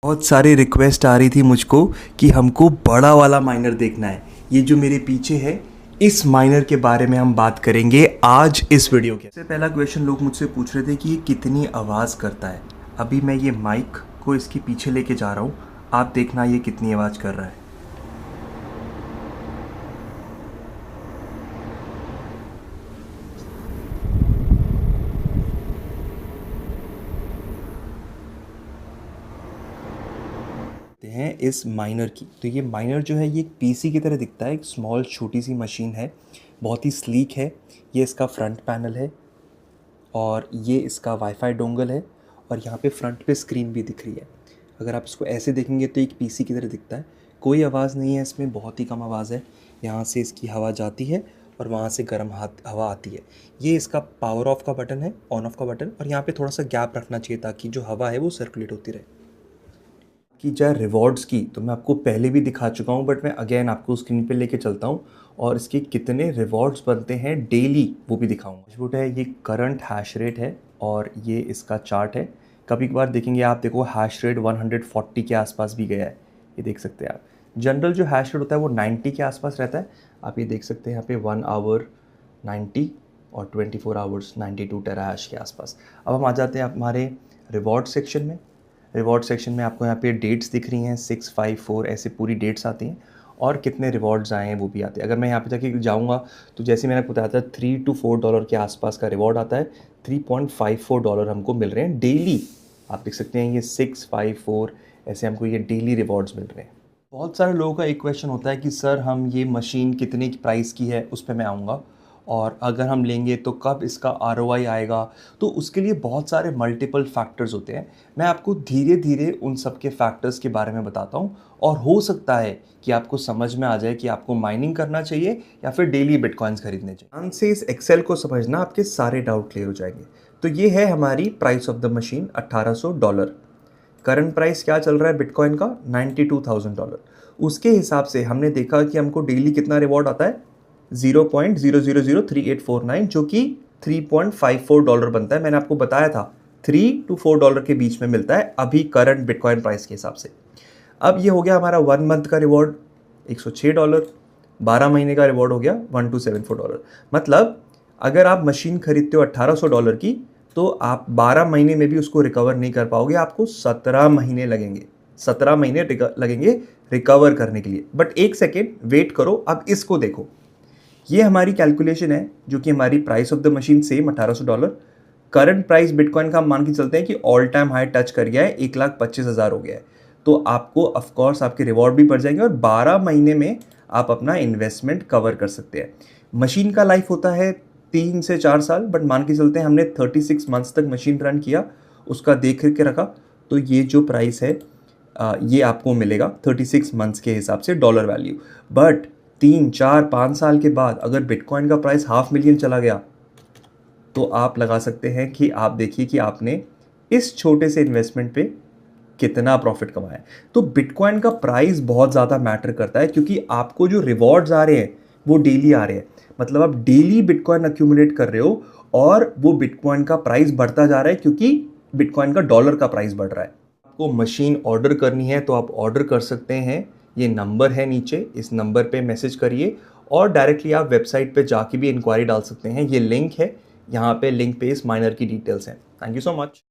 बहुत सारी रिक्वेस्ट आ रही थी मुझको कि हमको बड़ा वाला माइनर देखना है। ये जो मेरे पीछे है, इस माइनर के बारे में हम बात करेंगे आज इस वीडियो के। सबसे पहला क्वेश्चन लोग मुझसे पूछ रहे थे कि ये कितनी आवाज़ करता है। अभी मैं ये माइक को इसके पीछे लेके जा रहा हूँ, आप देखना ये कितनी आवाज़ कर रहा है। हैं इस माइनर की, तो ये माइनर जो है ये एक पीसी की तरह दिखता है। एक स्मॉल छोटी सी मशीन है, बहुत ही स्लीक है। ये इसका फ्रंट पैनल है और ये इसका वाईफाई डोंगल है और यहाँ पे फ्रंट पे स्क्रीन भी दिख रही है। अगर आप इसको ऐसे देखेंगे तो एक पीसी की तरह दिखता है। कोई आवाज़ नहीं है इसमें, बहुत ही कम आवाज़ है। यहाँ से इसकी हवा जाती है और वहाँ से गर्म हवा आती है। ये इसका पावर ऑफ का बटन है, ऑन ऑफ का बटन, और यहाँ पे थोड़ा सा गैप रखना चाहिए ताकि जो हवा है वो सर्कुलेट होती रहे। की जाए रिवॉर्ड्स की, तो मैं आपको पहले भी दिखा चुका हूँ, बट मैं अगेन आपको स्क्रीन पे लेके चलता हूँ और इसके कितने रिवॉर्ड्स बनते हैं डेली वो भी दिखाऊंगा। डैशबोर्ड है, ये करंट हैश रेट है और ये इसका चार्ट है। कभी कभार देखेंगे आप, देखो हैश रेट 140 के आसपास भी गया है, ये देख सकते हैं आप। जनरल जो हैश रेट होता है वो 90 के आसपास रहता है। आप ये देख सकते हैं यहाँ पे 1 आवर 90 और 24 आवर्स 92 टेरा हैश के आसपास। अब हम आ जाते हैं हमारे रिवॉर्ड सेक्शन में। रिवॉर्ड सेक्शन में आपको यहाँ पे डेट्स दिख रही हैं, 6, 5, 4 ऐसे पूरी डेट्स आती हैं और कितने रिवॉर्ड्स आए हैं वो भी आते हैं। अगर मैं यहाँ पे जाके जाऊँगा तो जैसे मैंने बताया था $3 to $4 के आसपास का रिवॉर्ड आता है। $3.54 हमको मिल रहे हैं डेली। आप देख सकते हैं ये 6, 5, 4 ऐसे हमको ये डेली रिवॉर्ड्स मिल रहे हैं। बहुत सारे लोगों का एक क्वेश्चन होता है कि सर हम ये मशीन कितने की प्राइस की है, उस पर मैं आऊँगा, और अगर हम लेंगे तो कब इसका ROI आएगा। तो उसके लिए बहुत सारे मल्टीपल फैक्टर्स होते हैं। मैं आपको धीरे धीरे उन सब के फैक्टर्स के बारे में बताता हूँ और हो सकता है कि आपको समझ में आ जाए कि आपको माइनिंग करना चाहिए या फिर डेली बिटकॉइंस खरीदने चाहिए। ध्यान से इस एक्सेल को समझना, आपके सारे डाउट क्लियर हो जाएंगे। तो ये है हमारी price of the machine, $1800। Current price क्या चल रहा है बिटकॉइन का, $92,000। उसके हिसाब से हमने देखा कि हमको डेली कितना रिवॉर्ड आता है, 0.00038449, जो कि $3.54 बनता है। मैंने आपको बताया था $3 to $4 के बीच में मिलता है अभी करंट बिटकॉइन प्राइस के हिसाब से। अब ये हो गया हमारा 1 मंथ का रिवॉर्ड $106। 12 महीने का रिवॉर्ड हो गया $1274। मतलब अगर आप मशीन खरीदते हो $1800 की, तो आप 12 महीने में भी उसको रिकवर नहीं कर पाओगे, आपको 17 महीने लगेंगे। 17 महीने लगेंगे रिकवर करने के लिए। बट एक सेकेंड वेट करो, अब इसको देखो। ये हमारी कैलकुलेशन है जो कि हमारी price of the machine same $1800। Current price bitcoin का हम मान के चलते हैं कि ऑल टाइम हाई टच कर गया है, 1,25,000 हो गया है। तो आपको ऑफकोर्स आपके रिवॉर्ड भी बढ़ जाएंगे और 12 महीने में आप अपना इन्वेस्टमेंट कवर कर सकते हैं। मशीन का लाइफ होता है 3 से 4 साल, बट मान के चलते हैं हमने 36 मंथ्स तक मशीन रन किया, उसका देख के रखा, तो ये जो प्राइस है ये आपको मिलेगा 36 मंथ्स के हिसाब से डॉलर वैल्यू। बट 3, 4, 5 साल के बाद अगर बिटकॉइन का प्राइस $500,000 चला गया, तो आप लगा सकते हैं कि आप देखिए कि आपने इस छोटे से इन्वेस्टमेंट पे कितना प्रॉफिट कमाया। तो बिटकॉइन का प्राइस बहुत ज़्यादा मैटर करता है, क्योंकि आपको जो रिवॉर्ड्स आ रहे हैं वो डेली आ रहे हैं। मतलब आप डेली बिटकॉइन अक्यूमुलेट कर रहे हो और वो बिटकॉइन का प्राइस बढ़ता जा रहा है, क्योंकि बिटकॉइन का डॉलर का प्राइस बढ़ रहा है। आपको मशीन ऑर्डर करनी है तो आप ऑर्डर कर सकते हैं। ये नंबर है नीचे, इस नंबर पे मैसेज करिए और डायरेक्टली आप वेबसाइट पे जाके भी इंक्वायरी डाल सकते हैं। ये लिंक है, यहाँ पे लिंक पे इस माइनर की डिटेल्स हैं। Thank you so much.